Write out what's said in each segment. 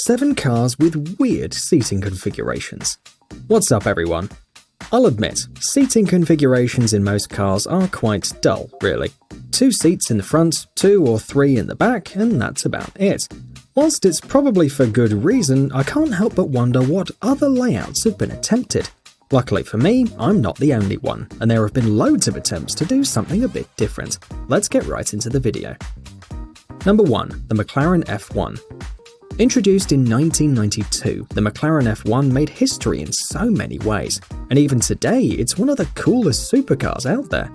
7 cars with weird seating configurations. What's up, everyone? I'll admit, seating configurations in most cars are quite dull, really. 2 seats in the front, 2 or 3 in the back, and that's about it. Whilst it's probably for good reason, I can't help but wonder what other layouts have been attempted. Luckily for me, I'm not the only one, and there have been loads of attempts to do something a bit different. Let's get right into the video. Number 1. The McLaren F1. Introduced in 1992, the McLaren F1 made history in so many ways, and even today it's one of the coolest supercars out there.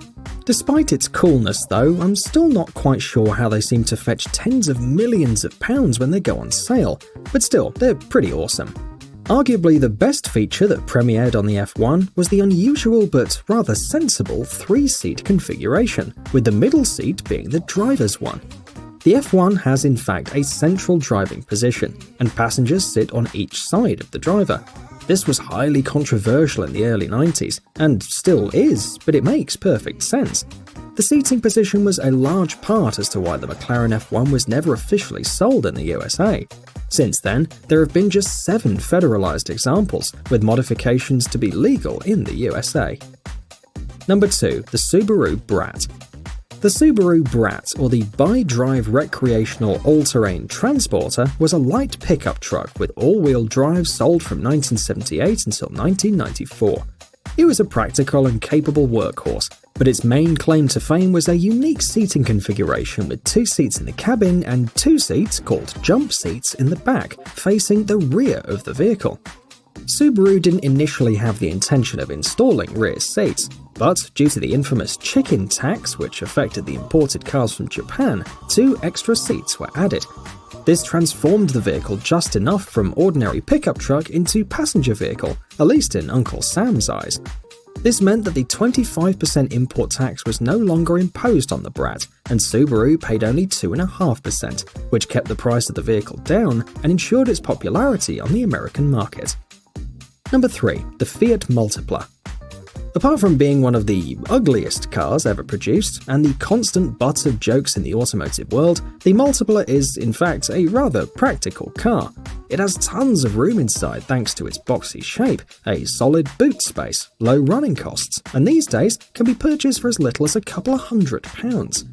Despite its coolness though, I'm still not quite sure how they seem to fetch tens of millions of pounds when they go on sale, but still, they're pretty awesome. Arguably the best feature that premiered on the F1 was the unusual but rather sensible 3-seat configuration, with the middle seat being the driver's one. The F1 has in fact a central driving position, and passengers sit on each side of the driver. This was highly controversial in the early 90s, and still is, but it makes perfect sense. The seating position was a large part as to why the McLaren F1 was never officially sold in the USA. Since then, there have been just 7 federalized examples, with modifications to be legal in the USA. Number 2. The Subaru Brat. The Subaru Brat, or the Bi-Drive Recreational All-Terrain Transporter, was a light pickup truck with all-wheel drive sold from 1978 until 1994. It was a practical and capable workhorse, but its main claim to fame was a unique seating configuration with 2 seats in the cabin and 2 seats, called jump seats, in the back, facing the rear of the vehicle. Subaru didn't initially have the intention of installing rear seats, but due to the infamous chicken tax which affected the imported cars from Japan, 2 extra seats were added. This transformed the vehicle just enough from ordinary pickup truck into passenger vehicle, at least in Uncle Sam's eyes. This meant that the 25% import tax was no longer imposed on the Brat, and Subaru paid only 2.5%, which kept the price of the vehicle down and ensured its popularity on the American market. Number 3. The Fiat Multipla. Apart from being one of the ugliest cars ever produced, and the constant butt of jokes in the automotive world, the Multipla is, in fact, a rather practical car. It has tons of room inside thanks to its boxy shape, a solid boot space, low running costs, and these days can be purchased for as little as a couple of £100.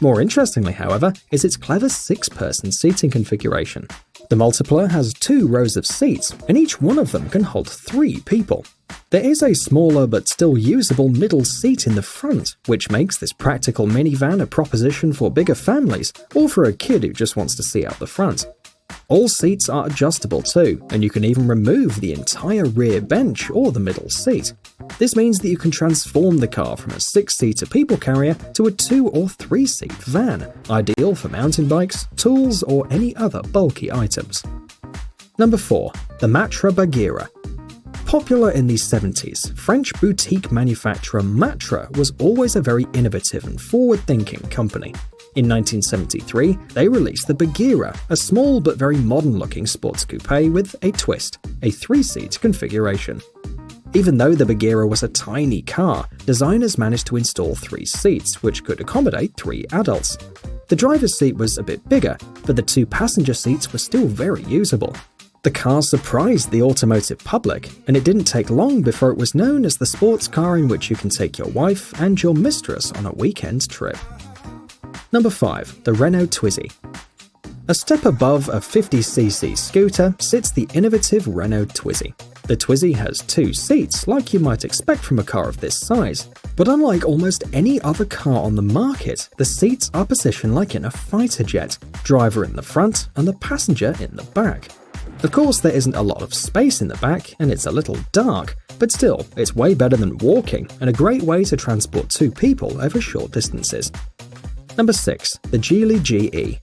More interestingly, however, is its clever 6-person seating configuration. The Multipla has 2 rows of seats, and each one of them can hold 3 people. There is a smaller but still usable middle seat in the front, which makes this practical minivan a proposition for bigger families or for a kid who just wants to see out the front. All seats are adjustable too, and you can even remove the entire rear bench or the middle seat. This means that you can transform the car from a 6-seater people carrier to a 2 or 3-seat van, ideal for mountain bikes, tools, or any other bulky items. Number 4. The Matra Bagheera. Popular in the 70s, French boutique manufacturer Matra was always a very innovative and forward-thinking company. In 1973, they released the Bagheera, a small but very modern-looking sports coupe with a twist, a 3-seat configuration. Even though the Bagheera was a tiny car, designers managed to install 3 seats, which could accommodate 3 adults. The driver's seat was a bit bigger, but the 2 passenger seats were still very usable. The car surprised the automotive public, and it didn't take long before it was known as the sports car in which you can take your wife and your mistress on a weekend trip. Number 5. The Renault Twizy. A step above a 50cc scooter sits the innovative Renault Twizy. The Twizy has 2 seats, like you might expect from a car of this size, but unlike almost any other car on the market, the seats are positioned like in a fighter jet, driver in the front and the passenger in the back. Of course, there isn't a lot of space in the back, and it's a little dark, but still, it's way better than walking, and a great way to transport 2 people over short distances. Number 6. The Geely GE.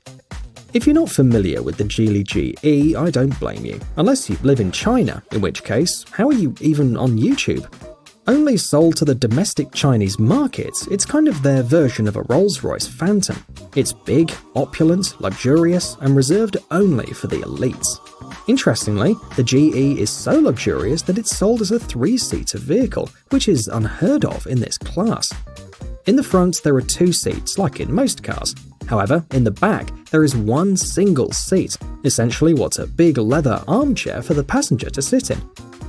If you're not familiar with the Geely GE, I don't blame you, unless you live in China, in which case, how are you even on YouTube? Only sold to the domestic Chinese market, it's kind of their version of a Rolls-Royce Phantom. It's big, opulent, luxurious, and reserved only for the elites. Interestingly, the GE is so luxurious that it's sold as a 3-seater vehicle, which is unheard of in this class. In the front, there are 2 seats, like in most cars. However, in the back, there is one single seat, essentially what's a big leather armchair for the passenger to sit in.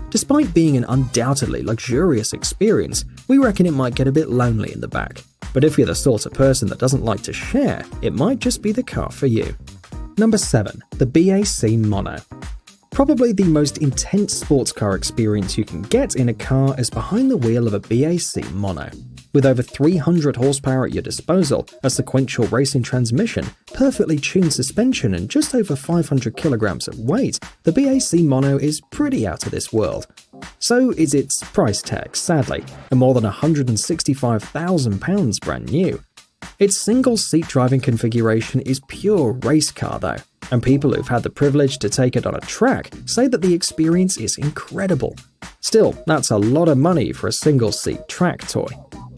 Despite being an undoubtedly luxurious experience, we reckon it might get a bit lonely in the back. But if you're the sort of person that doesn't like to share, it might just be the car for you. Number 7. The BAC Mono. Probably the most intense sports car experience you can get in a car is behind the wheel of a BAC Mono. With over 300 horsepower at your disposal, a sequential racing transmission, perfectly tuned suspension, and just over 500 kilograms of weight, the BAC Mono is pretty out of this world. So is its price tag, sadly, at more than £165,000 brand new. Its single-seat driving configuration is pure race car though, and people who've had the privilege to take it on a track say that the experience is incredible. Still, that's a lot of money for a single-seat track toy.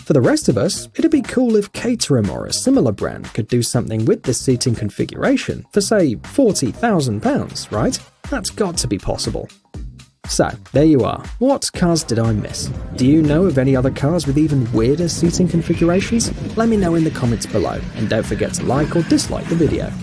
For the rest of us, it'd be cool if Caterham or a similar brand could do something with this seating configuration for say £40,000, right? That's got to be possible. So, there you are. What cars did I miss? Do you know of any other cars with even weirder seating configurations? Let me know in the comments below, and don't forget to like or dislike the video.